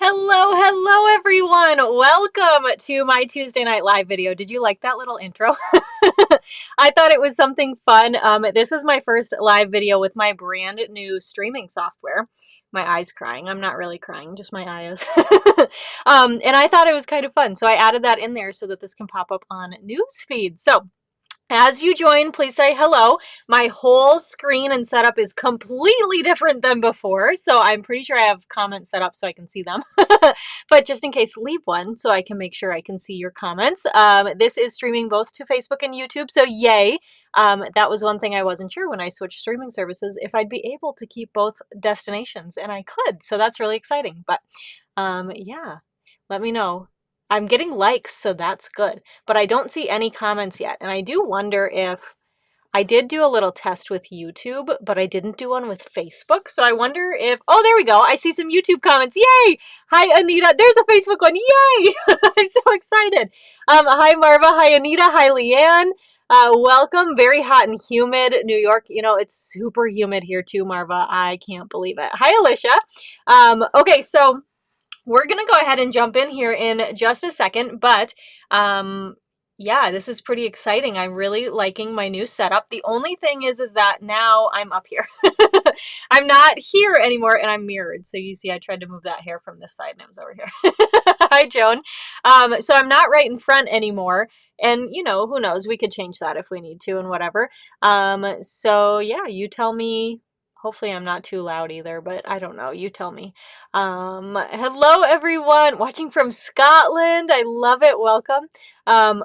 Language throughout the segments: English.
Hello everyone. Welcome to my Tuesday Night Live video. Did you like that little intro? I thought it was something fun. This is my first live video with my brand new streaming software. My eye's crying. I'm not really crying, just my eyes. And I thought it was kind of fun, so I added that in there so that this can pop up on news feed. So as you join, please say hello. My whole screen and setup is completely different than before, so I'm pretty sure I have comments set up so I can see them. But just in case, leave one so I can make sure I can see your comments. This is streaming both to Facebook and YouTube, so yay. That was one thing I wasn't sure when I switched streaming services, if I'd be able to keep both destinations, and I could, so that's really exciting. But yeah, let me know. I'm getting likes, so that's good, but I don't see any comments yet. And I do wonder if I did do a little test with YouTube, but I didn't do one with Facebook. So I wonder if, oh, there we go. I see some YouTube comments. Yay. Hi, Anita. There's a Facebook one. Yay. I'm so excited. Hi, Marva. Hi, Anita. Hi, Leanne. Welcome. Very hot and humid New York. You know, it's super humid here too, Marva. I can't believe it. Hi, Alicia. Okay, so we're going to go ahead and jump in here in just a second, but yeah, this is pretty exciting. I'm really liking my new setup. The only thing is that now I'm up here. I'm not here anymore, and I'm mirrored. So you see I tried to move that hair from this side and it was over here. Hi, Joan. So I'm not right in front anymore. And, you know, who knows? We could change that if we need to and whatever. So yeah, you tell me. Hopefully I'm not too loud either, but I don't know. You tell me. Hello, everyone. Watching from Scotland. I love it. Welcome.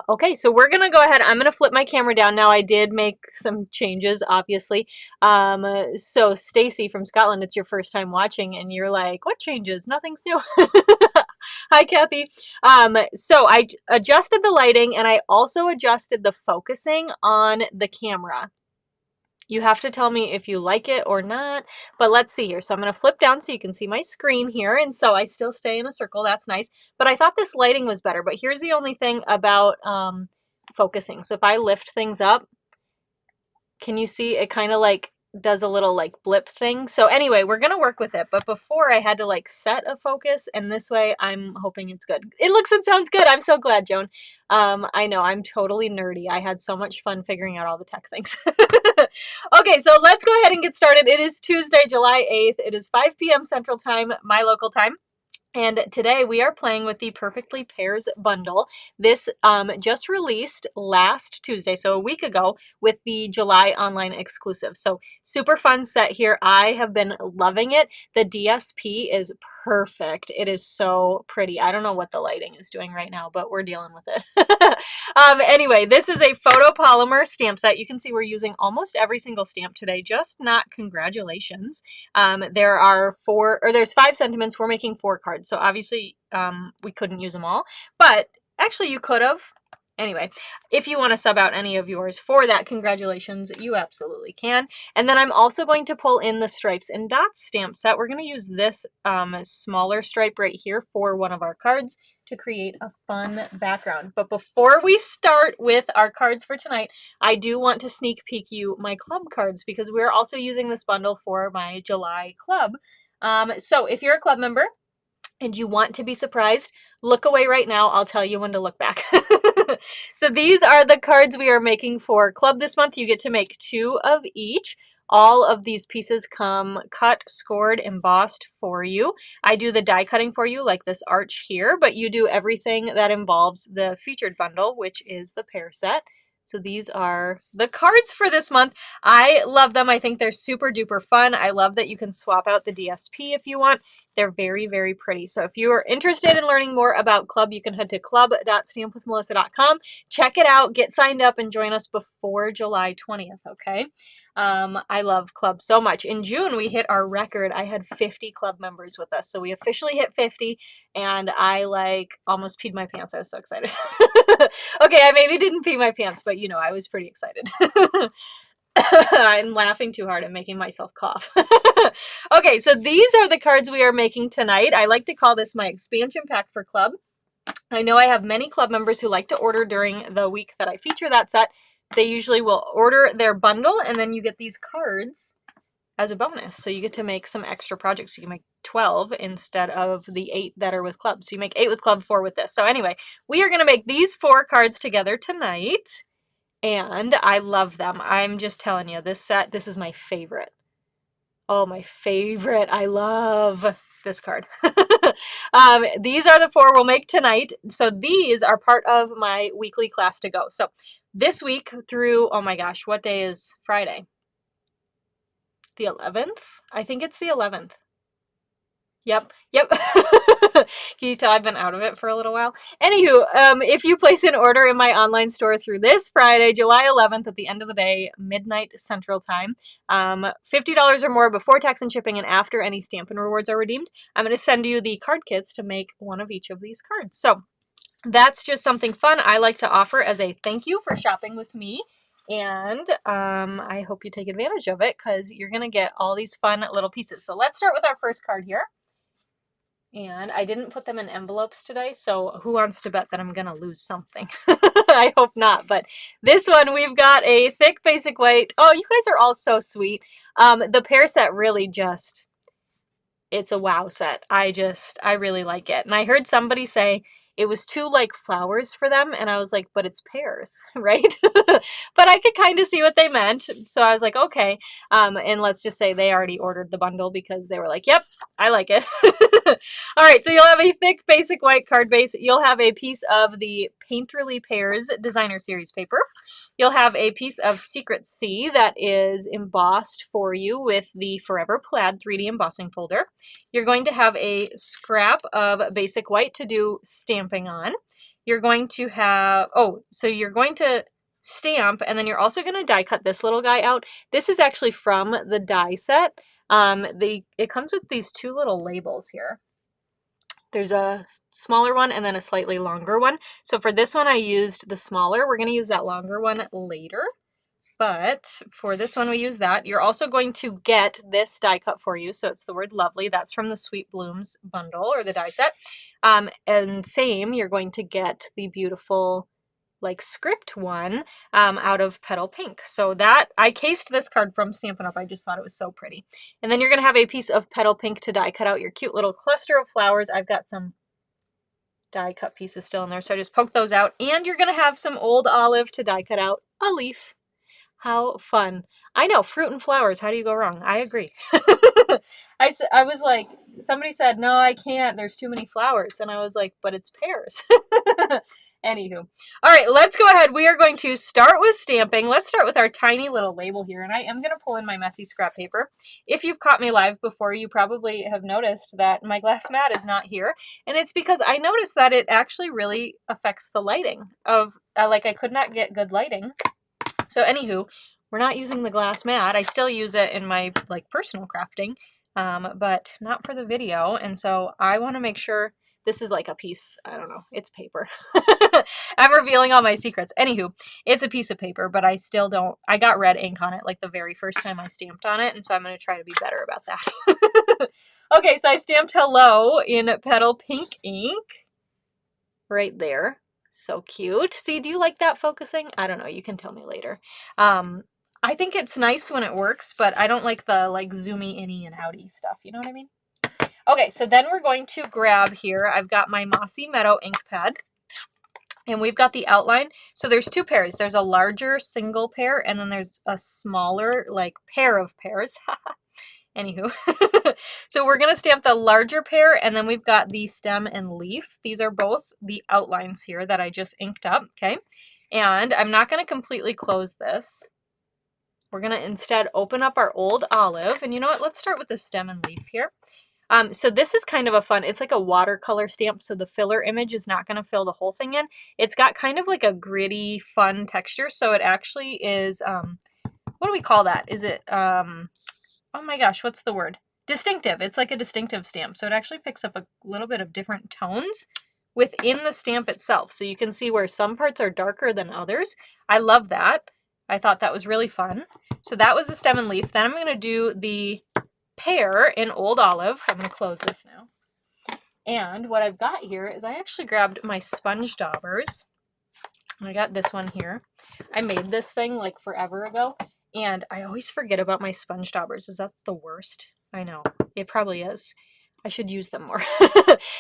Okay, so we're going to go ahead. I'm going to flip my camera down. Now, I did make some changes, obviously. So Stacy from Scotland, it's your first time watching, and you're like, what changes? Nothing's new. Hi, Kathy. So I adjusted the lighting, and I also adjusted the focusing on the camera. You have to tell me if you like it or not, but let's see here. So I'm going to flip down so you can see my screen here, and so I still stay in a circle. That's nice, but I thought this lighting was better, but here's the only thing about focusing. So if I lift things up, can you see it kind of like does a little like blip thing? So anyway, we're going to work with it, but before I had to like set a focus, and this way I'm hoping it's good. It looks and sounds good. I'm so glad, Joan. I know I'm totally nerdy. I had so much fun figuring out all the tech things. Okay, so let's go ahead and get started. It is Tuesday, July 8th. It is 5 p.m. Central Time, my local time. And today we are playing with the Perfectly Pears bundle. This just released last Tuesday, so a week ago, with the July online exclusive. So super fun set here. I have been loving it. The DSP is perfect. It is so pretty. I don't know what the lighting is doing right now, but we're dealing with it. Anyway, this is a photopolymer stamp set. You can see we're using almost every single stamp today, just not congratulations. There's 5 sentiments. We're making 4 cards. So obviously we couldn't use them all, but actually you could have. Anyway, if you want to sub out any of yours for that, congratulations, you absolutely can. And then I'm also going to pull in the stripes and dots stamp set. We're going to use this smaller stripe right here for one of our cards to create a fun background. But before we start with our cards for tonight, I do want to sneak peek you my club cards, because we're also using this bundle for my July club. So if you're a club member and you want to be surprised, look away right now. I'll tell you when to look back. So these are the cards we are making for club this month. You get to make 2 of each. All of these pieces come cut, scored, embossed for you. I do the die cutting for you, like this arch here, but you do everything that involves the featured bundle, which is the pair set. So these are the cards for this month. I love them. I think they're super duper fun. I love that you can swap out the DSP if you want. They're very, very pretty. So if you are interested in learning more about Club, you can head to club.stampwithmelissa.com. Check it out, get signed up, and join us before July 20th, okay? I love Club so much. In June, we hit our record. I had 50 Club members with us. So we officially hit 50, and I like almost peed my pants. I was so excited. Okay, I maybe didn't pee my pants, but you know, I was pretty excited. I'm laughing too hard and making myself cough. Okay, so these are the cards we are making tonight. I like to call this my expansion pack for Club. I know I have many club members who like to order during the week that I feature that set. They usually will order their bundle, and then you get these cards as a bonus. So you get to make some extra projects. You can make 12 instead of the 8 that are with club. So you make 8 with club, 4 with this. So anyway, we are going to make these 4 cards together tonight. And I love them. I'm just telling you, this set, this is my favorite. Oh, my favorite. I love this card. These are the 4 we'll make tonight. So these are part of my weekly class to go. So this week through, oh my gosh, what day is Friday? The 11th? I think it's the 11th. Yep. Can you tell I've been out of it for a little while? Anywho, if you place an order in my online store through this Friday, July 11th at the end of the day, midnight Central Time, $50 or more before tax and shipping and after any Stampin' rewards are redeemed, I'm going to send you the card kits to make one of each of these cards. So that's just something fun I like to offer as a thank you for shopping with me. And I hope you take advantage of it because you're going to get all these fun little pieces. So let's start with our first card here. And I didn't put them in envelopes today, so who wants to bet that I'm going to lose something? I hope not, but this one we've got a thick basic white. Oh, you guys are all so sweet. The pear set really just, it's a wow set. I really like it. And I heard somebody say it was too like flowers for them, and I was like, but it's pears, right? But I could kind of see what they meant, so I was like, okay. And let's just say they already ordered the bundle because they were like, yep, I like it. All right, so you'll have a thick basic white card base. You'll have a piece of the Perfectly Pears designer series paper. You'll have a piece of Secret C that is embossed for you with the Forever Plaid 3D embossing folder. You're going to have a scrap of basic white to do stamping on. You're going to have, so you're going to stamp, and then you're also going to die cut this little guy out. This is actually from the die set. It comes with these 2 little labels here. There's a smaller one and then a slightly longer one. So for this one, I used the smaller. We're going to use that longer one later. But for this one, we use that. You're also going to get this die cut for you. So it's the word lovely. That's from the Sweet Blooms bundle or the die set. And same, you're going to get the beautiful like script one out of Petal Pink. So that, I cased this card from Stampin' Up. I just thought it was so pretty. And then you're going to have a piece of Petal Pink to die cut out your cute little cluster of flowers. I've got some die cut pieces still in there, so I just poked those out. And you're going to have some Old Olive to die cut out a leaf. How fun. I know, fruit and flowers, how do you go wrong? I agree. I was like, somebody said, no, I can't, there's too many flowers. And I was like, but it's pears. Anywho. All right, let's go ahead. We are going to start with stamping. Let's start with our tiny little label here. And I am going to pull in my messy scrap paper. If you've caught me live before, you probably have noticed that my glass mat is not here. And it's because I noticed that it actually really affects the lighting of, like I could not get good lighting. So anywho, we're not using the glass mat. I still use it in my like personal crafting, but not for the video. And so I want to make sure this is like a piece, I don't know, it's paper. I'm revealing all my secrets. Anywho, it's a piece of paper, but I still don't, I got red ink on it like the very first time I stamped on it. And so I'm going to try to be better about that. Okay, so I stamped hello in Petal Pink ink right there. So cute. See, do you like that focusing? I don't know. You can tell me later. I think it's nice when it works, but I don't like the like zoomy inny and outy stuff. You know what I mean? Okay, so then we're going to grab here. I've got my Mossy Meadow ink pad. And we've got the outline. So there's 2 pairs. There's a larger single pair, and then there's a smaller like pair of pairs. Anywho, so we're going to stamp the larger pair, and then we've got the stem and leaf. These are both the outlines here that I just inked up, okay? And I'm not going to completely close this. We're going to instead open up our Old Olive, and you know what? Let's start with the stem and leaf here. So this is kind of a fun, it's like a watercolor stamp, so the filler image is not going to fill the whole thing in. It's got kind of like a gritty, fun texture, so it actually is, what do we call that? Is it, oh my gosh, what's the word? Distinctive. It's like a distinctive stamp. So it actually picks up a little bit of different tones within the stamp itself. So you can see where some parts are darker than others. I love that. I thought that was really fun. So that was the stem and leaf. Then I'm going to do the pear in Old Olive. I'm going to close this now. And what I've got here is I actually grabbed my sponge daubers. And I got this one here. I made this thing like forever ago. And I always forget about my sponge daubers. Is that the worst? I know. It probably is. I should use them more.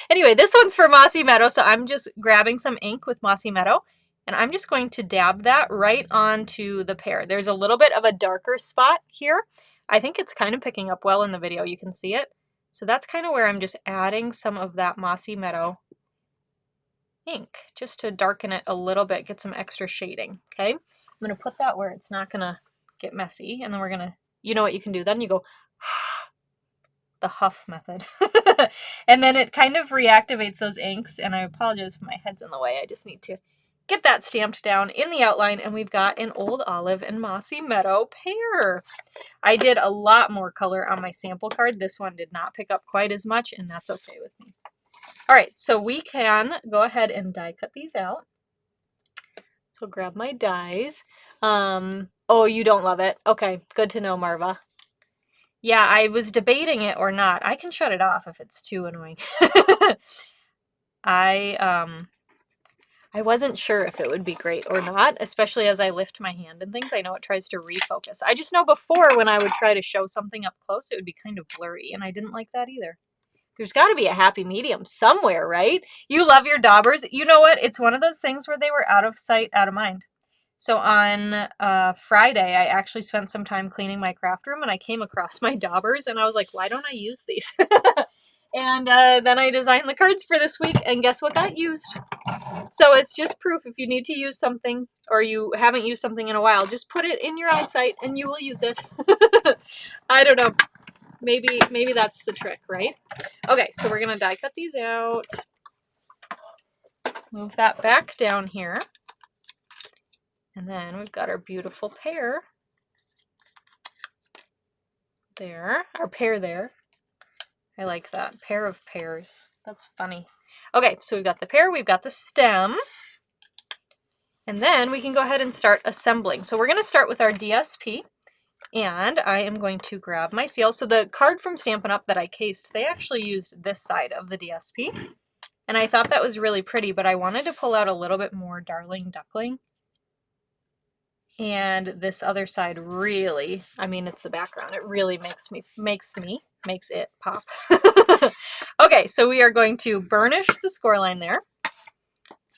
Anyway, this one's for Mossy Meadow, so I'm just grabbing some ink with Mossy Meadow, and I'm just going to dab that right onto the pear. There's a little bit of a darker spot here. I think it's kind of picking up well in the video. You can see it. So that's kind of where I'm just adding some of that Mossy Meadow ink just to darken it a little bit, get some extra shading. Okay, I'm going to put that where it's not going to get messy, and then we're going to, you know what you can do then? You go the huff method. And then it kind of reactivates those inks, and I apologize if my head's in the way. I just need to get that stamped down in the outline, and we've got an Old Olive and Mossy Meadow pear. I did a lot more color on my sample card. This one did not pick up quite as much, and that's okay with me. All right, so we can go ahead and die cut these out. So grab my dies. Oh, you don't love it. Okay, good to know, Marva. Yeah, I was debating it or not. I can shut it off if it's too annoying. I wasn't sure if it would be great or not, especially as I lift my hand and things. I know it tries to refocus. I just know before when I would try to show something up close, it would be kind of blurry, and I didn't like that either. There's got to be a happy medium somewhere, right? You love your daubers. You know what? It's one of those things where they were out of sight, out of mind. So on Friday, I actually spent some time cleaning my craft room, and I came across my daubers, and I was like, why don't I use these? And then I designed the cards for this week, and guess what got used? So it's just proof if you need to use something, or you haven't used something in a while, just put it in your eyesight, and you will use it. I don't know. Maybe that's the trick, right? Okay, so we're going to die cut these out. Move that back down here. And then we've got our beautiful pear there. Our pear there. I like that. Pair of pears. That's funny. Okay, so we've got the pear, we've got the stem. And then we can go ahead and start assembling. So we're going to start with our DSP. And I am going to grab my seal. So the card from Stampin' Up! That I cased, they actually used this side of the DSP. And I thought that was really pretty, but I wanted to pull out a little bit more Darling Duckling. And this other side really, I mean, it's the background. It really makes it pop. Okay, so we are going to burnish the scoreline there.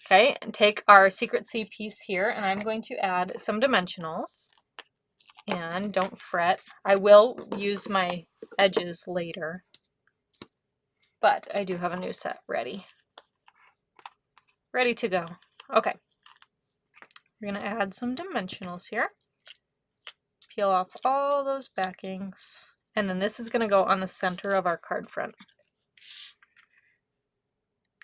Okay, and take our Secret C piece here, and I'm going to add some dimensionals. And don't fret, I will use my edges later, but I do have a new set ready to go. Okay. We're going to add some dimensionals here. Peel off all those backings. And then this is going to go on the center of our card front.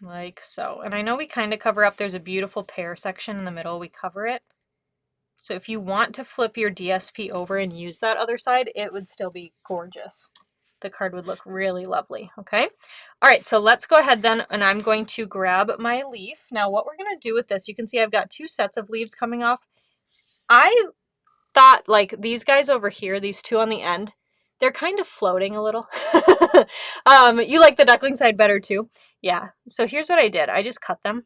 Like so. And I know we kind of cover up, there's a beautiful pear section in the middle. We cover it. So if you want to flip your DSP over and use that other side, it would still be gorgeous. The card would look really lovely, okay? All right, so let's go ahead then, and I'm going to grab my leaf. Now, what we're going to do with this, you can see I've got two sets of leaves coming off. I thought, like, these guys over here, these two on the end, they're kind of floating a little. You like the duckling side better, too? Yeah, so here's what I did. I just cut them.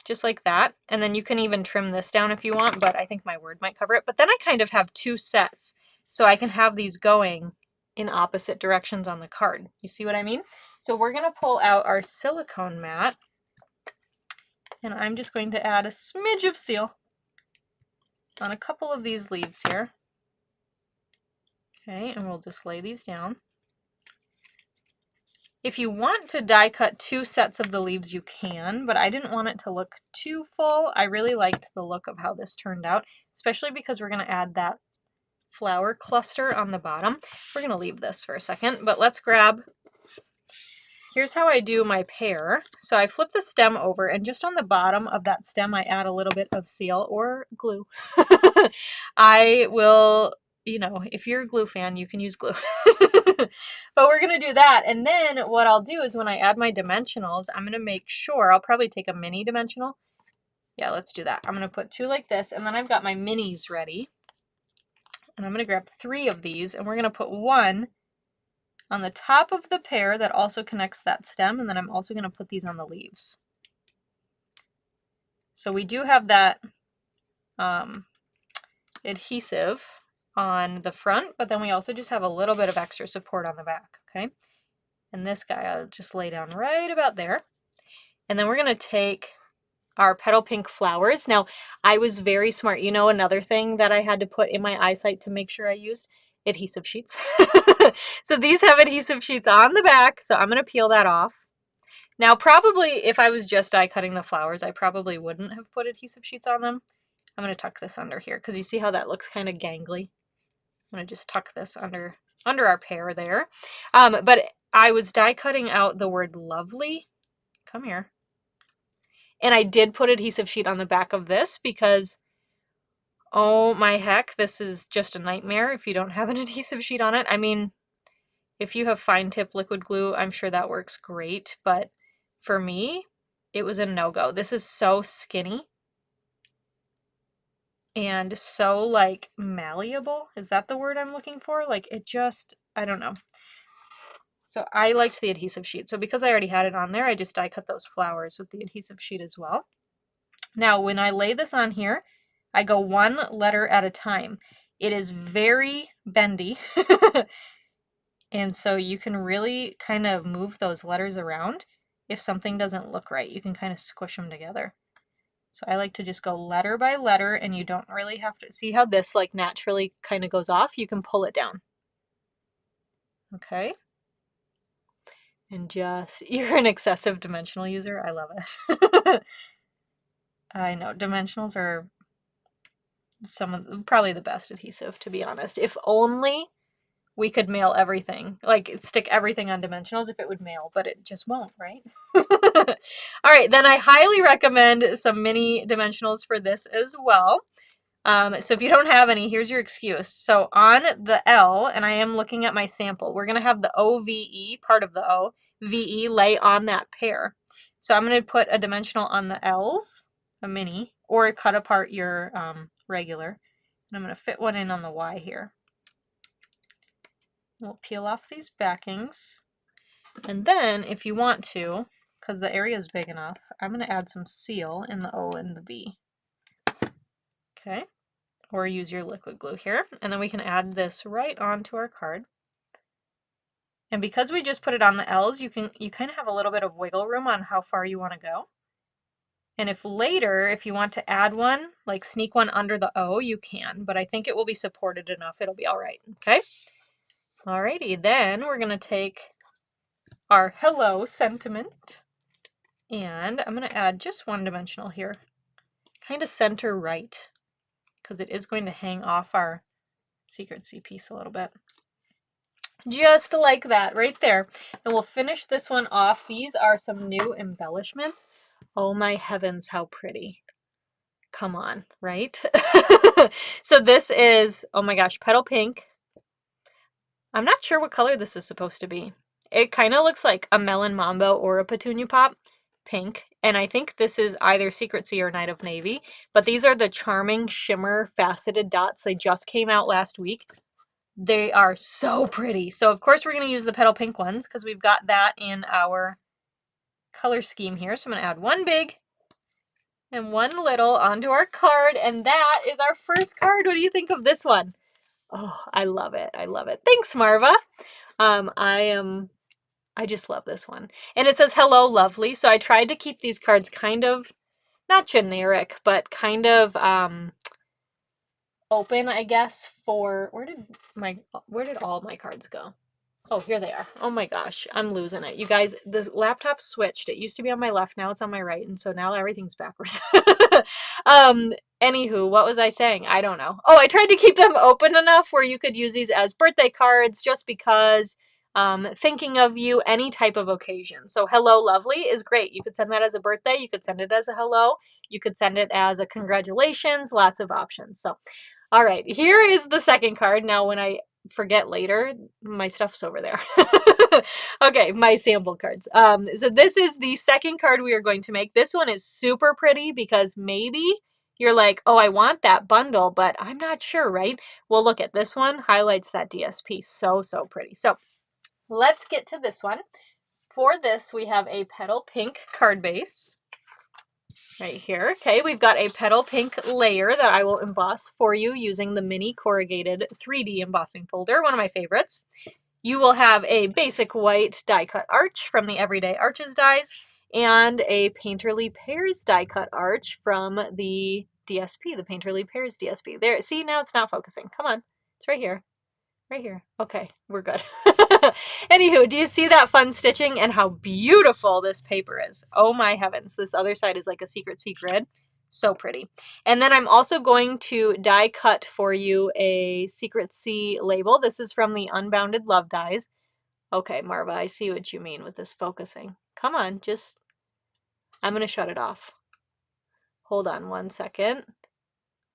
Just like that, and then you can even trim this down if you want, but I think my word might cover it. But then I kind of have two sets, so I can have these going in opposite directions on the card. You see what I mean? So we're going to pull out our silicone mat, and I'm just going to add a smidge of seal on a couple of these leaves here. Okay, and we'll just lay these down. If you want to die cut two sets of the leaves, you can, but I didn't want it to look too full. I really liked the look of how this turned out, especially because we're going to add that flower cluster on the bottom. We're going to leave this for a second, but let's grab, here's how I do my pear. So I flip the stem over, and just on the bottom of that stem, I add a little bit of seal or glue. I will, you know, if you're a glue fan, you can use glue. But we're going to do that. And then what I'll do is when I add my dimensionals, I'm going to make sure, I'll probably take a mini dimensional. Yeah, let's do that. I'm going to put two like this, and then I've got my minis ready. And I'm going to grab 3 of these, and we're going to put one on the top of the pear that also connects that stem, and then I'm also going to put these on the leaves. So we do have that adhesive on the front, but then we also just have a little bit of extra support on the back, okay? And this guy I'll just lay down right about there. And then we're gonna take our petal pink flowers. Now, I was very smart. You know, another thing that I had to put in my eyesight to make sure I used adhesive sheets. So these have adhesive sheets on the back, so I'm gonna peel that off. Now, probably if I was just die cutting the flowers, I probably wouldn't have put adhesive sheets on them. I'm gonna tuck this under here because you see how that looks kind of gangly. I'm gonna just tuck this under our pear there. But I was die cutting out the word lovely. Come here. And I did put adhesive sheet on the back of this because, oh my heck, this is just a nightmare if you don't have an adhesive sheet on it. I mean, if you have fine tip liquid glue, I'm sure that works great. But for me, it was a no-go. This is so skinny and so like malleable. Is that the word I'm looking for? Like it just, I don't know. So I liked the adhesive sheet. So because I already had it on there, I just die cut those flowers with the adhesive sheet as well. Now, when I lay this on here, I go one letter at a time. It is very bendy. And so you can really kind of move those letters around. If something doesn't look right, you can kind of squish them together. So I like to just go letter by letter, and you don't really have to see how this like naturally kind of goes off. You can pull it down. Okay. And just, you're an excessive dimensional user. I love it. I know, dimensionals are probably the best adhesive, to be honest. If only we could mail everything, like stick everything on dimensionals if it would mail, but it just won't, right? All right, then I highly recommend some mini dimensionals for this as well. So if you don't have any, here's your excuse. So on the L, and I am looking at my sample, we're going to have the OVE, part of the O, VE lay on that pear. So I'm going to put a dimensional on the L's, a mini, or cut apart your regular. And I'm going to fit one in on the Y here. We'll peel off these backings. And then if you want to, because the area is big enough, I'm going to add some seal in the O and the V. Okay. Or use your liquid glue here. And then we can add this right onto our card. And because we just put it on the L's, you kind of have a little bit of wiggle room on how far you want to go. And if later, if you want to add one, like sneak one under the O, you can, but I think it will be supported enough. It'll be all right. Okay. Alrighty, then we're going to take our hello sentiment, and I'm going to add just one dimensional here, kind of center right, because it is going to hang off our secrecy piece a little bit. Just like that right there. And we'll finish this one off. These are some new embellishments. Oh my heavens, how pretty. Come on, right? So this is, oh my gosh, petal pink. I'm not sure what color this is supposed to be. It kind of looks like a melon mambo or a petunia pop pink. And I think this is either Secret Sea or Night of Navy. But these are the Charming Shimmer Faceted Dots. They just came out last week. They are so pretty. So of course we're going to use the petal pink ones because we've got that in our color scheme here. So I'm going to add one big and one little onto our card. And that is our first card. What do you think of this one? Oh, I love it. I love it. Thanks, Marva. I just love this one. And it says, hello, lovely. So I tried to keep these cards kind of, not generic, but kind of open, I guess, for, where did all my cards go? Oh, here they are. Oh my gosh, I'm losing it. You guys, the laptop switched. It used to be on my left, now it's on my right, and so now everything's backwards. Anywho, what was I saying? I don't know. Oh, I tried to keep them open enough where you could use these as birthday cards just because thinking of you, any type of occasion. So hello, lovely is great. You could send that as a birthday. You could send it as a hello. You could send it as a congratulations. Lots of options. So, all right, here is the second card. Now, when I forget later, my stuff's over there. Okay, my sample cards. So this is the second card we are going to make. This one is super pretty because maybe you're like, oh, I want that bundle, but I'm not sure, right? Well, look at this one, highlights that DSP. So pretty. So let's get to this one. For this, we have a petal pink card base. right here. Okay, we've got a petal pink layer that I will emboss for you using the mini corrugated 3D embossing folder, one of my favorites. You will have a basic white die cut arch from the Everyday Arches dies and a Painterly Pears die cut arch from the DSP, the Painterly Pears DSP. There, see, now it's not focusing. Come on, it's right here. Right here. Okay, we're good. Anywho, do you see that fun stitching and how beautiful this paper is? Oh my heavens. This other side is like a secret sea grid. So pretty. And then I'm also going to die cut for you a Secret Sea label. This is from the Unbounded Love dies. Okay, Marva, I see what you mean with this focusing. Come on, just... I'm going to shut it off. Hold on one second.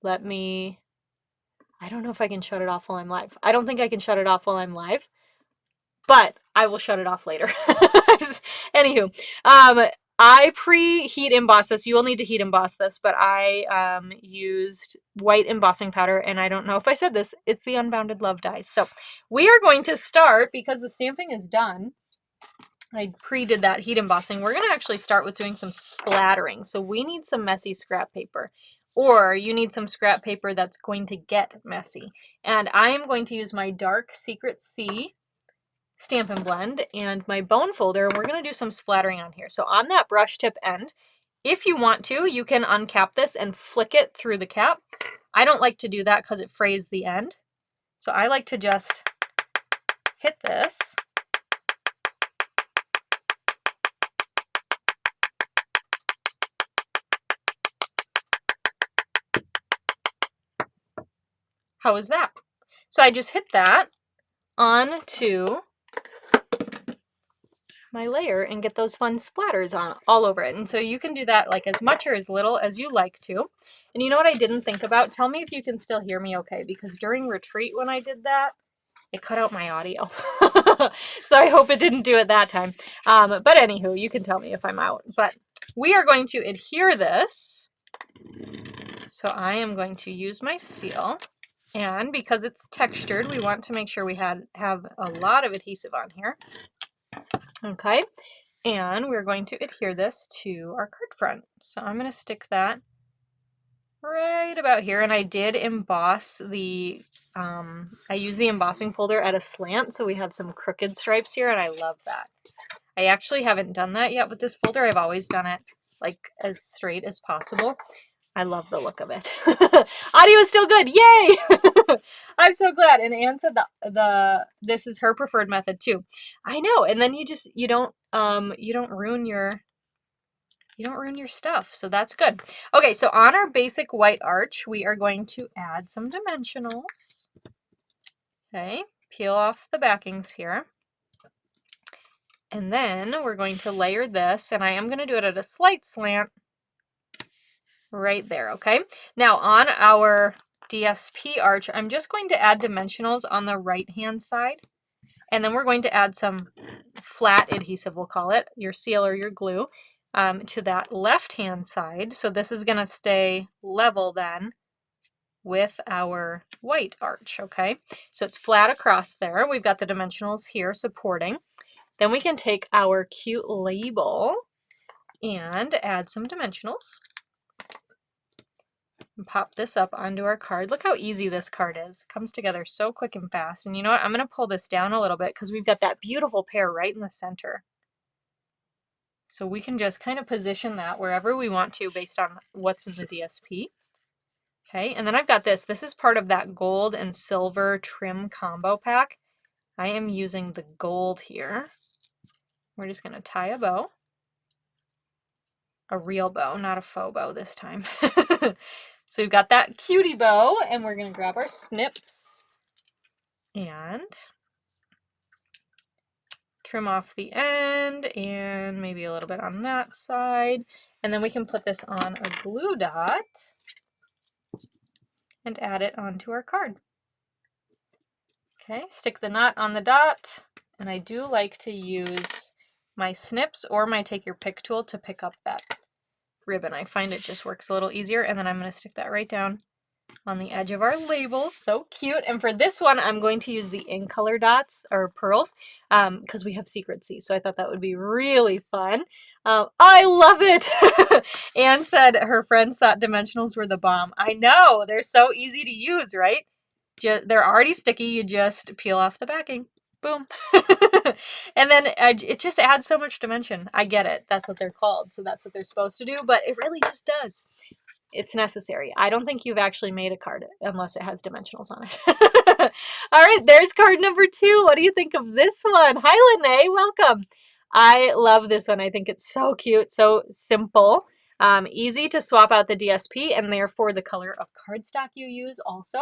Let me... I don't know if I can shut it off while I'm live. I don't think I can shut it off while I'm live, but I will shut it off later. Anywho, I pre-heat emboss this. You will need to heat emboss this, but I used white embossing powder, and I don't know if I said this, it's the Unbounded Love dies. So we are going to start, because the stamping is done, I pre-did that heat embossing, we're going to actually start with doing some splattering. So we need some messy scrap paper, or you need some scrap paper that's going to get messy. And I am going to use my dark Secret Sea Stampin' Blend and my bone folder, and we're going to do some splattering on here. So on that brush tip end, if you want to, you can uncap this and flick it through the cap. I don't like to do that because it frays the end. So I like to just hit this. How is that? So I just hit that onto my layer and get those fun splatters on all over it. And so you can do that like as much or as little as you like to. And you know what I didn't think about? Tell me if you can still hear me okay, because during retreat when I did that, it cut out my audio. So I hope it didn't do it that time. But anywho, you can tell me if I'm out. But we are going to adhere this. So I am going to use my seal. And because it's textured, we want to make sure we have a lot of adhesive on here. Okay, and we're going to adhere this to our card front. So I'm going to stick that right about here, and I did emboss the, I use the embossing folder at a slant, so we have some crooked stripes here, and I love that. I actually haven't done that yet with this folder. I've always done it like as straight as possible. I love the look of it. Audio is still good. Yay! I'm so glad. And Anne said this is her preferred method too. I know. And then you don't ruin your stuff. So that's good. Okay, so on our basic white arch, we are going to add some dimensionals. Okay, peel off the backings here. And then we're going to layer this, and I am going to do it at a slight slant right there, okay? Now on our DSP arch, I'm just going to add dimensionals on the right-hand side, and then we're going to add some flat adhesive, we'll call it, your seal or your glue, to that left-hand side. So this is going to stay level then with our white arch, okay? So it's flat across there. We've got the dimensionals here supporting. Then we can take our cute label and add some dimensionals. And pop this up onto our card. Look how easy this card is. It comes together so quick and fast. And you know what? I'm going to pull this down a little bit because we've got that beautiful pear right in the center. So we can just kind of position that wherever we want to based on what's in the DSP. Okay, and then I've got this. This is part of that gold and silver trim combo pack. I am using the gold here. We're just going to tie a bow. A real bow, not a faux bow this time. So we've got that cutie bow, and we're going to grab our snips and trim off the end and maybe a little bit on that side. And then we can put this on a glue dot and add it onto our card. Okay, stick the knot on the dot, and I do like to use my snips or my take your pick tool to pick up that ribbon. I find it just works a little easier, and then I'm going to stick that right down on the edge of our label. So cute. And for this one, I'm going to use the in color dots or pearls because we have Secret Sea. So I thought that would be really fun. I love it. Anne said her friends thought dimensionals were the bomb. I know, they're so easy to use, right? They're already sticky. You just peel off the backing. Boom. And then it just adds so much dimension. I get it. That's what they're called. So that's what they're supposed to do, but it really just does. It's necessary. I don't think you've actually made a card unless it has dimensionals on it. All right, there's card number 2. What do you think of this one? Hi, Lene. Welcome. I love this one. I think it's so cute, so simple. Easy to swap out the DSP and therefore the color of cardstock you use also.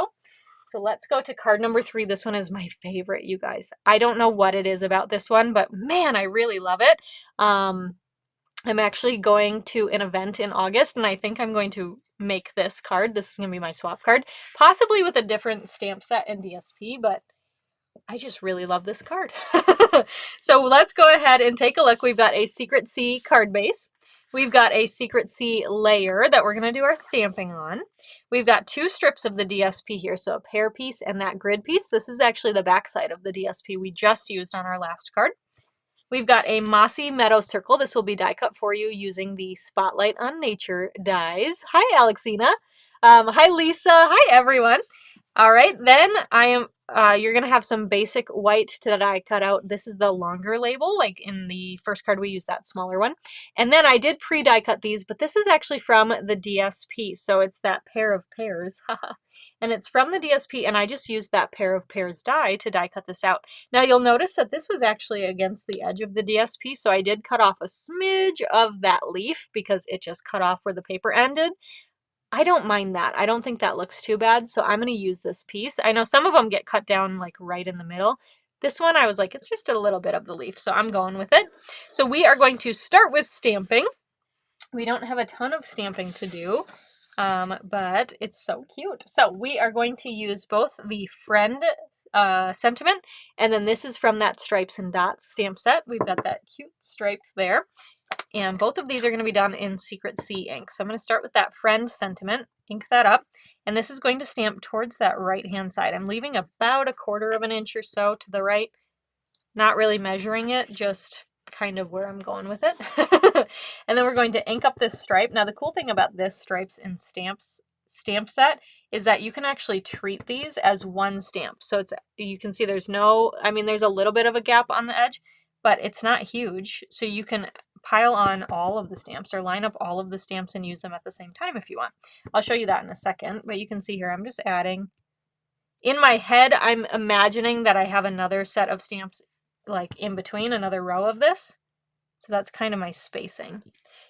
So let's go to card number 3. This one is my favorite, you guys. I don't know what it is about this one, but man, I really love it. I'm actually going to an event in August, and I think I'm going to make this card. This is going to be my swap card, possibly with a different stamp set and DSP, but I just really love this card. So let's go ahead and take a look. We've got a Secret C card base. We've got a Secret C layer that we're going to do our stamping on. We've got 2 strips of the DSP here, so a pear piece and that grid piece. This is actually the back side of the DSP we just used on our last card. We've got a Mossy Meadow Circle. This will be die cut for you using the Spotlight on Nature dies. Hi, Alexina. Hi, Lisa. Hi, everyone. All right, then you're going to have some basic white to die cut out. This is the longer label, like in the first card we used that smaller one. And then I did pre-die cut these, but this is actually from the DSP, so it's that pair of pears. And it's from the DSP, and I just used that pair of pears die to die cut this out. Now you'll notice that this was actually against the edge of the DSP, so I did cut off a smidge of that leaf because it just cut off where the paper ended. I don't mind that. I don't think that looks too bad, so I'm going to use this piece. I know some of them get cut down like right in the middle. This one I was like, it's just a little bit of the leaf, so I'm going with it. So we are going to start with stamping. We don't have a ton of stamping to do, but it's so cute. So we are going to use both the Friend sentiment, and then this is from that Stripes and Dots stamp set. We've got that cute stripe there. And both of these are going to be done in Secret C ink. So I'm going to start with that Friend sentiment, ink that up, and this is going to stamp towards that right-hand side. I'm leaving about 1/4 of an inch or so to the right, not really measuring it, just kind of where I'm going with it. And then we're going to ink up this stripe. Now the cool thing about this Stripes and Stamps stamp set is that you can actually treat these as one stamp. So you can see there's there's a little bit of a gap on the edge, but it's not huge. So you can pile on all of the stamps or line up all of the stamps and use them at the same time if you want. I'll show you that in a second, but you can see here I'm just adding. In my head, I'm imagining that I have another set of stamps like in between, another row of this. So that's kind of my spacing.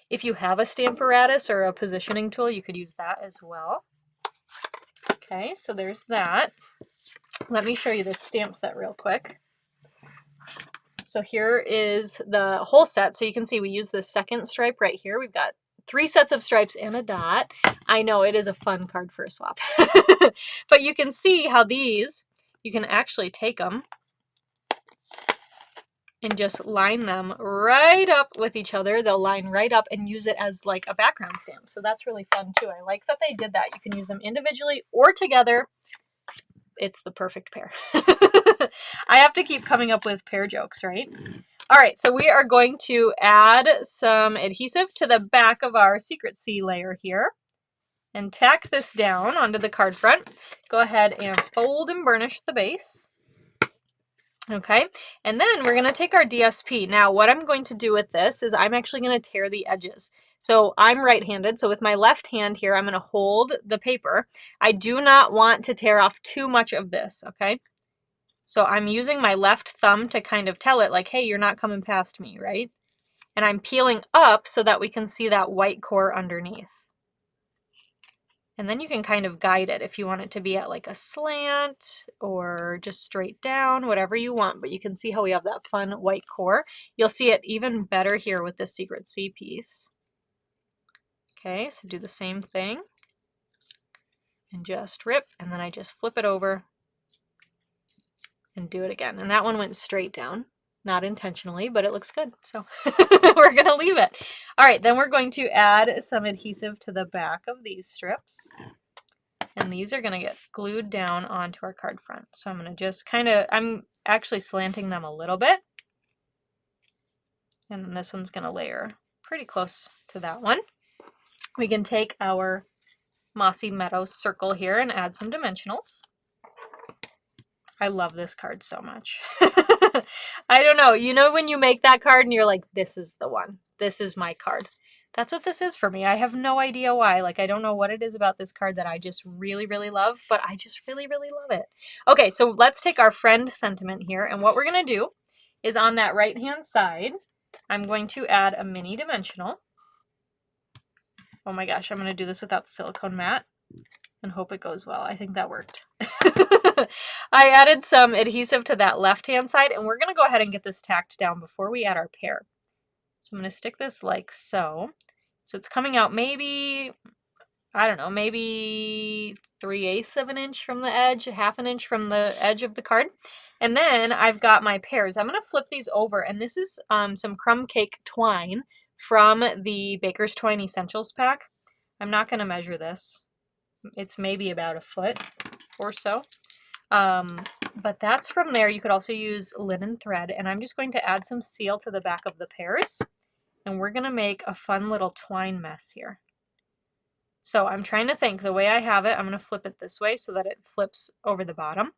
If you have a Stamparatus or a positioning tool, you could use that as well. Okay, so there's that. Let me show you this stamp set real quick. So here is the whole set. So you can see we use this second stripe right here. We've got 3 sets of stripes and a dot. I know it is a fun card for a swap. But you can see how these, you can actually take them and just line them right up with each other. They'll line right up and use it as like a background stamp. So that's really fun too. I like that they did that. You can use them individually or together. It's the perfect pair. I have to keep coming up with pair jokes, right? All right, so we are going to add some adhesive to the back of our Secret C layer here and tack this down onto the card front. Go ahead and fold and burnish the base. Okay, and then we're going to take our DSP. Now, what I'm going to do with this is I'm actually going to tear the edges. So I'm right-handed, so with my left hand here, I'm going to hold the paper. I do not want to tear off too much of this, okay? So I'm using my left thumb to kind of tell it like, hey, you're not coming past me, right? And I'm peeling up so that we can see that white core underneath. And then you can kind of guide it if you want it to be at like a slant or just straight down, whatever you want. But you can see how we have that fun white core. You'll see it even better here with this Secret C piece. Okay, so do the same thing. And just rip, and then I just flip it over and do it again. And that one went straight down. Not intentionally, but it looks good. So we're going to leave it. All right, then we're going to add some adhesive to the back of these strips. And these are going to get glued down onto our card front. So I'm going to just I'm actually slanting them a little bit. And then this one's going to layer pretty close to that one. We can take our Mossy Meadows circle here and add some dimensionals. I love this card so much. I don't know. You know when you make that card and you're like, this is the one. This is my card. That's what this is for me. I have no idea why. Like, I don't know what it is about this card that I just really, really love, but I just really, really love it. Okay, so let's take our friend sentiment here, and what we're going to do is on that right-hand side, I'm going to add a mini dimensional. Oh my gosh, I'm going to do this without the silicone mat and hope it goes well. I think that worked. I added some adhesive to that left-hand side, and we're going to go ahead and get this tacked down before we add our pear. So I'm going to stick this like so. So it's coming out maybe, I don't know, maybe 3/8 of an inch from the edge, 1/2 an inch from the edge of the card. And then I've got my pears. I'm going to flip these over, and this is some crumb cake twine from the Baker's Twine Essentials pack. I'm not going to measure this. It's maybe about 1 foot or so. But that's from there. You could also use linen thread, and I'm just going to add some seal to the back of the pears, and we're going to make a fun little twine mess here. So I'm trying to think, the way I have it, I'm going to flip it this way so that it flips over the bottom.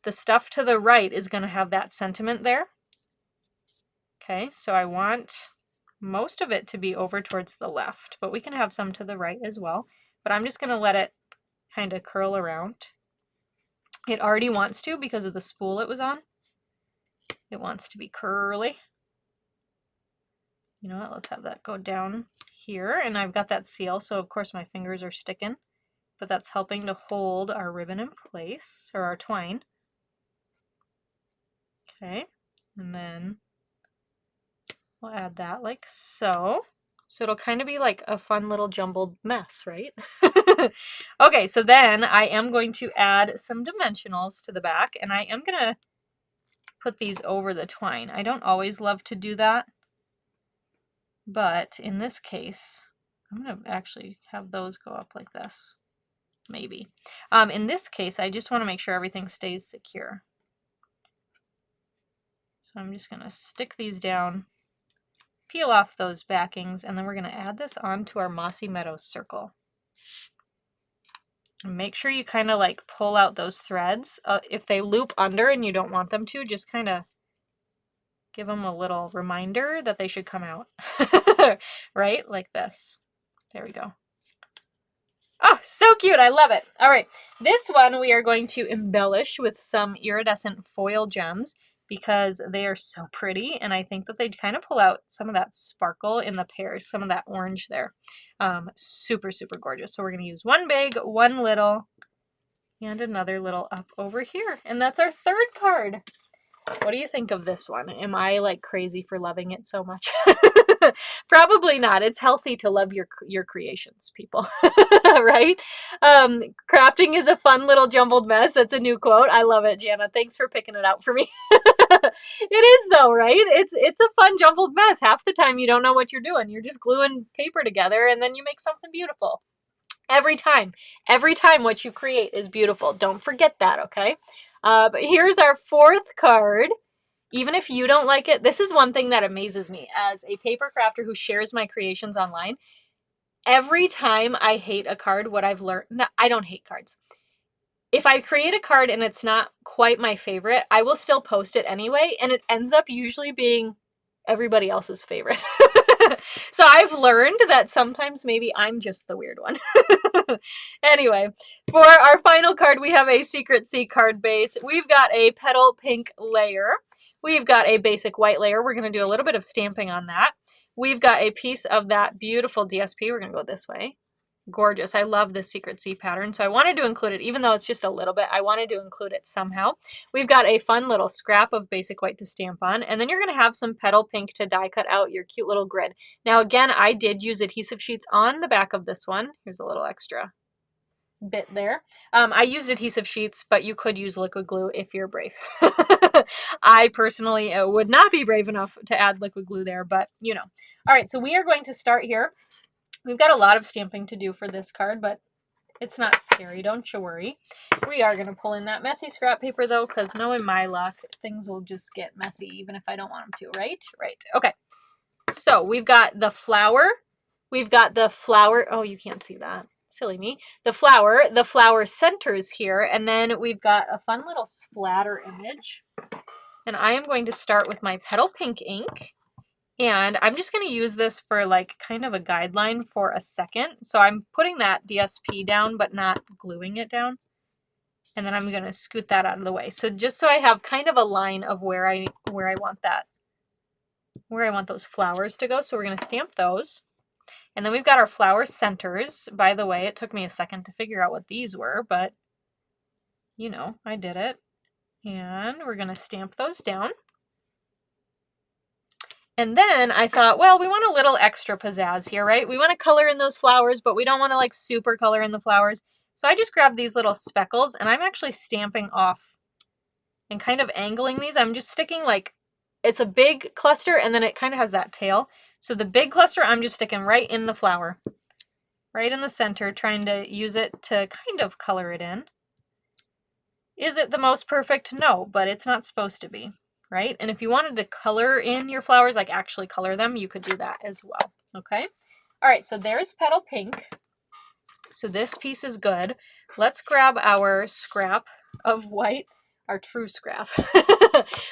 The stuff to the right is going to have that sentiment there. Okay, so I want most of it to be over towards the left, but we can have some to the right as well. But I'm just going to let it kind of curl around. It already wants to because of the spool it was on. It wants to be curly. You know what, let's have that go down here. And I've got that seal, so of course my fingers are sticking, but that's helping to hold our ribbon in place, or our twine. Okay, and then we'll add that like so. So it'll kind of be like a fun little jumbled mess, right? Okay, so then I am going to add some dimensionals to the back, and I am going to put these over the twine. I don't always love to do that, but in this case, I'm going to actually have those go up like this, maybe. In this case, I just want to make sure everything stays secure. So I'm just going to stick these down, peel off those backings, and then we're going to add this onto our Mossy Meadows circle. And make sure you kind of like pull out those threads. If they loop under and you don't want them to, just kind of give them a little reminder that they should come out. Right? Like this. There we go. Oh, so cute. I love it. All right. This one we are going to embellish with some iridescent foil gems because they are so pretty, and I think that they'd kind of pull out some of that sparkle in the pears, some of that orange there. Super, super gorgeous. So we're going to use one big, one little, and another little up over here. And that's our third card. What do you think of this one? Am I like crazy for loving it so much? Probably not. It's healthy to love your creations, people. Right? Crafting is a fun little jumbled mess. That's a new quote. I love it, Jana. Thanks for picking it out for me. It is though, right? It's a fun jumbled mess. Half the time you don't know what you're doing. You're just gluing paper together and then you make something beautiful. Every time what you create is beautiful. Don't forget that, okay? But here's our fourth card. Even if you don't like it, this is one thing that amazes me as a paper crafter who shares my creations online. Every time I hate a card, what I've learned, no, I don't hate cards. If I create a card and it's not quite my favorite, I will still post it anyway, and it ends up usually being everybody else's favorite. So I've learned that sometimes maybe I'm just the weird one. Anyway, for our final card, we have a Secret Sea card base. We've got a petal pink layer. We've got a basic white layer. We're going to do a little bit of stamping on that. We've got a piece of that beautiful DSP. We're going to go this way. Gorgeous. I love this Secret Sea pattern, so I wanted to include it. Even though it's just a little bit, I wanted to include it somehow. We've got a fun little scrap of basic white to stamp on, and then you're going to have some petal pink to die cut out your cute little grid. Now again, I did use adhesive sheets on the back of this one. Here's a little extra bit there. I used adhesive sheets, but you could use liquid glue if you're brave. I personally would not be brave enough to add liquid glue there, but you know. All right, so we are going to start here. We've got a lot of stamping to do for this card, but it's not scary. Don't you worry. We are going to pull in that messy scrap paper, though, because knowing my luck, things will just get messy, even if I don't want them to, right? Right. Okay. So we've got the flower, oh, you can't see that. Silly me. The flower centers here, and then we've got a fun little splatter image. And I am going to start with my Petal Pink ink. And I'm just going to use this for like kind of a guideline for a second. So I'm putting that DSP down, but not gluing it down. And then I'm going to scoot that out of the way. So just so I have kind of a line of where I want those flowers to go. So we're going to stamp those. And then we've got our flower centers. By the way, it took me a second to figure out what these were, but you know, I did it. And we're going to stamp those down. And then I thought, well, we want a little extra pizzazz here, right? We want to color in those flowers, but we don't want to like super color in the flowers. So I just grabbed these little speckles and I'm actually stamping off and kind of angling these. I'm just sticking like, it's a big cluster and then it kind of has that tail. So the big cluster, I'm just sticking right in the flower, right in the center, trying to use it to kind of color it in. Is it the most perfect? No, but it's not supposed to be. Right? And if you wanted to color in your flowers, like actually color them, you could do that as well. Okay? All right, so there's Petal Pink. So this piece is good. Let's grab our scrap of white, our true scrap.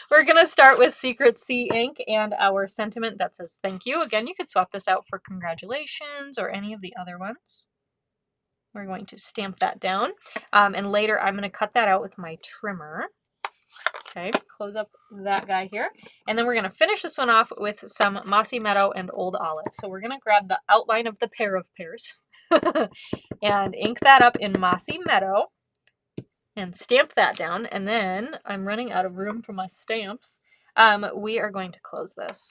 We're going to start with Secret Sea ink and our sentiment that says thank you. Again, you could swap this out for congratulations or any of the other ones. We're going to stamp that down. And later I'm going to cut that out with my trimmer. Okay, close up that guy here. And then we're going to finish this one off with some Mossy Meadow and Old Olive. So we're going to grab the outline of the pair of pears and ink that up in Mossy Meadow and stamp that down. And then I'm running out of room for my stamps. We are going to close this.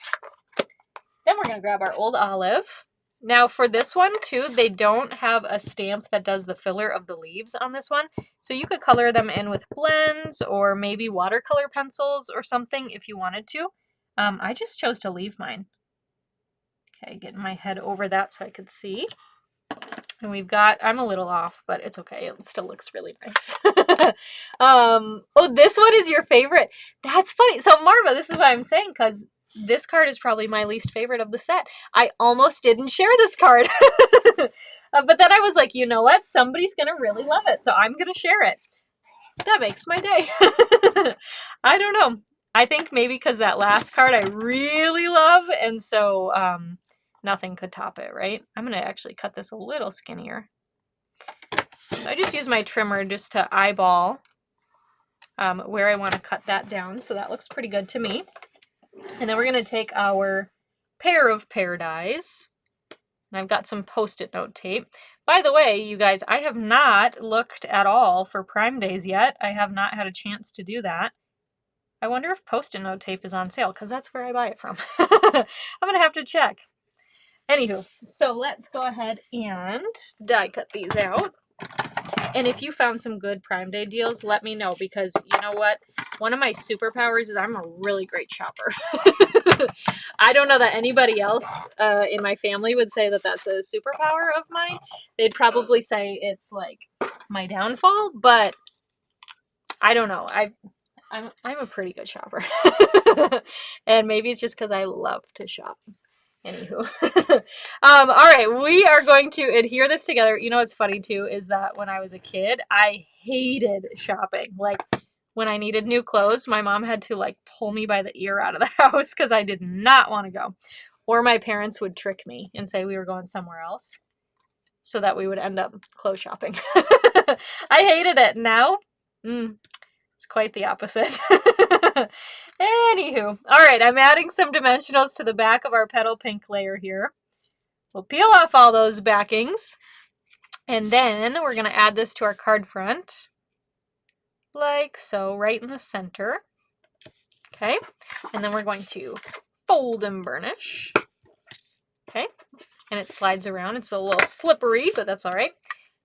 Then we're going to grab our Old Olive. Now for this one too, they don't have a stamp that does the filler of the leaves on this one. So you could color them in with blends or maybe watercolor pencils or something if you wanted to. I just chose to leave mine. Okay, getting my head over that so I could see. And we've got, I'm a little off, but it's okay. It still looks really nice. Oh, this one is your favorite. That's funny. So Marva, this is what I'm saying, because this card is probably my least favorite of the set. I almost didn't share this card. But then I was like, you know what? Somebody's going to really love it. So I'm going to share it. That makes my day. I don't know. I think maybe because that last card I really love. And so nothing could top it, right? I'm going to actually cut this a little skinnier. So I just use my trimmer just to eyeball where I want to cut that down. So that looks pretty good to me. And then we're going to take our pair of pear dies. And I've got some Post-it note tape. By the way, you guys, I have not looked at all for Prime Days yet. I have not had a chance to do that. I wonder if Post-it note tape is on sale, because that's where I buy it from. I'm going to have to check. Anywho, so let's go ahead and die cut these out. And if you found some good Prime Day deals, let me know, because you know what? One of my superpowers is I'm a really great shopper. I don't know that anybody else in my family would say that that's a superpower of mine. They'd probably say it's like my downfall, but I don't know. I'm a pretty good shopper. And maybe it's just because I love to shop. Anywho. All right, we are going to adhere this together. You know what's funny too is that when I was a kid, I hated shopping. Like when I needed new clothes, my mom had to like pull me by the ear out of the house because I did not want to go. Or my parents would trick me and say we were going somewhere else so that we would end up clothes shopping. I hated it. Now, it's quite the opposite. Anywho, all right, I'm adding some dimensionals to the back of our Petal Pink layer here. We'll peel off all those backings, and then we're going to add this to our card front, like so, right in the center. Okay, and then we're going to fold and burnish. Okay, and it slides around. It's a little slippery, but that's all right.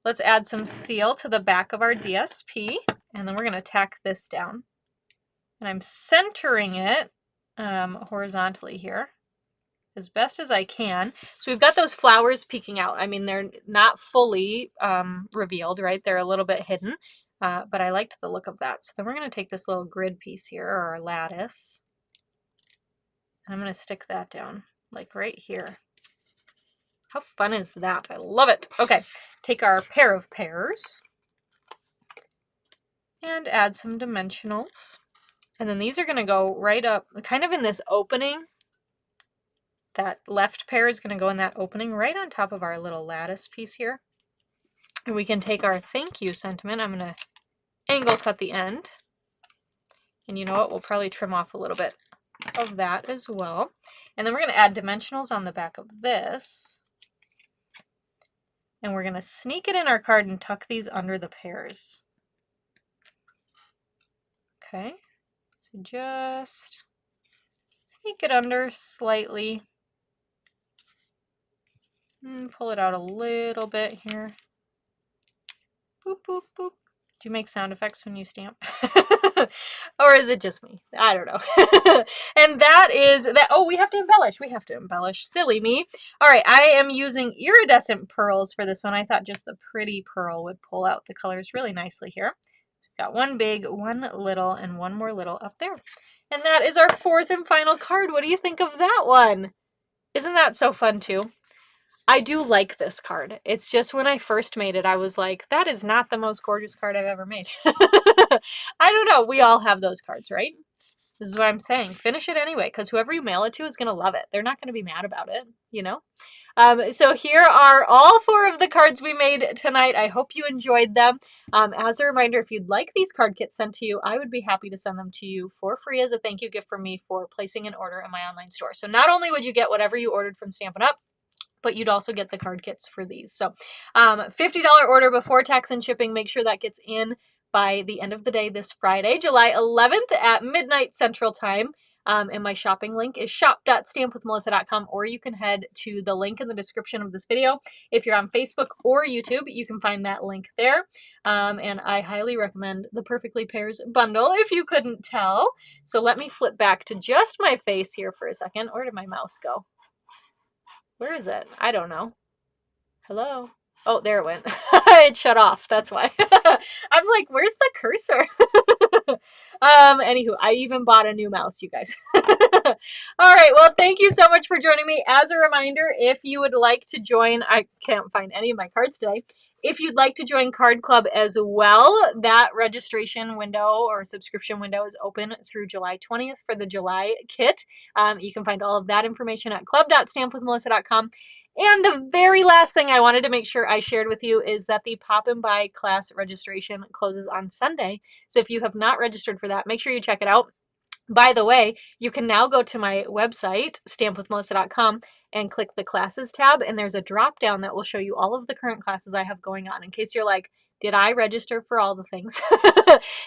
Let's add some seal to the back of our DSP, and then we're going to tack this down. And I'm centering it horizontally here as best as I can. So we've got those flowers peeking out. I mean, they're not fully revealed, right? They're a little bit hidden, but I liked the look of that. So then we're going to take this little grid piece here, or our lattice, and I'm going to stick that down. like right here. How fun is that? I love it. Okay, take our pair of pears and add some dimensionals. And then these are going to go right up, kind of in this opening. That left pear is going to go in that opening right on top of our little lattice piece here. And we can take our thank you sentiment. I'm going to angle cut the end. And you know what? We'll probably trim off a little bit of that as well. And then we're going to add dimensionals on the back of this. And we're going to sneak it in our card and tuck these under the pears. Okay. So just sneak it under slightly. And pull it out a little bit here. Boop, boop, boop. Do you make sound effects when you stamp? Or is it just me? I don't know. And that is that. Oh, we have to embellish. We have to embellish. Silly me. All right, I am using iridescent pearls for this one. I thought just the pretty pearl would pull out the colors really nicely here. Got one big, one little, and one more little up there. And that is our fourth and final card. What do you think of that one? Isn't that so fun too? I do like this card. It's just when I first made it, I was like, that is not the most gorgeous card I've ever made. I don't know. We all have those cards, right? This is what I'm saying. Finish it anyway, because whoever you mail it to is going to love it. They're not going to be mad about it, you know? So here are all 4 of the cards we made tonight. I hope you enjoyed them. As a reminder, if you'd like these card kits sent to you, I would be happy to send them to you for free as a thank you gift from me for placing an order in my online store. So not only would you get whatever you ordered from Stampin' Up!, but you'd also get the card kits for these. So $50 order before tax and shipping. Make sure that gets in by the end of the day this Friday, July 11th at midnight Central Time. And my shopping link is shop.stampwithmelissa.com, or you can head to the link in the description of this video. If you're on Facebook or YouTube, you can find that link there. And I highly recommend the Perfectly Pears bundle, if you couldn't tell. So let me flip back to just my face here for a second. Where did my mouse go? Where is it? I don't know. Hello? Oh, there it went. It shut off. That's why. I'm like, where's the cursor? Anywho, I even bought a new mouse, you guys. All right. Well, thank you so much for joining me. As a reminder, if you would like to join, I can't find any of my cards today. If you'd like to join Card Club as well, that registration window or subscription window is open through July 20th for the July kit. You can find all of that information at club.stampwithmelissa.com. And the very last thing I wanted to make sure I shared with you is that the Pop and Buy class registration closes on Sunday. So if you have not registered for that, make sure you check it out. By the way, you can now go to my website, stampwithmelissa.com, and click the classes tab, and there's a drop down that will show you all of the current classes I have going on in case you're like, did I register for all the things?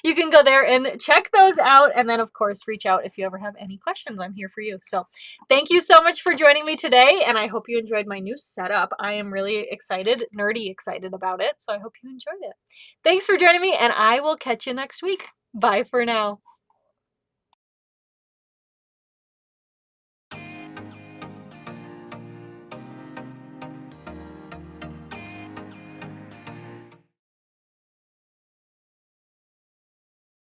You can go there and check those out, and then of course reach out if you ever have any questions. I'm here for you. So thank you so much for joining me today, and I hope you enjoyed my new setup. I am really excited, nerdy excited about it, so I hope you enjoyed it. Thanks for joining me, and I will catch you next week. Bye for now.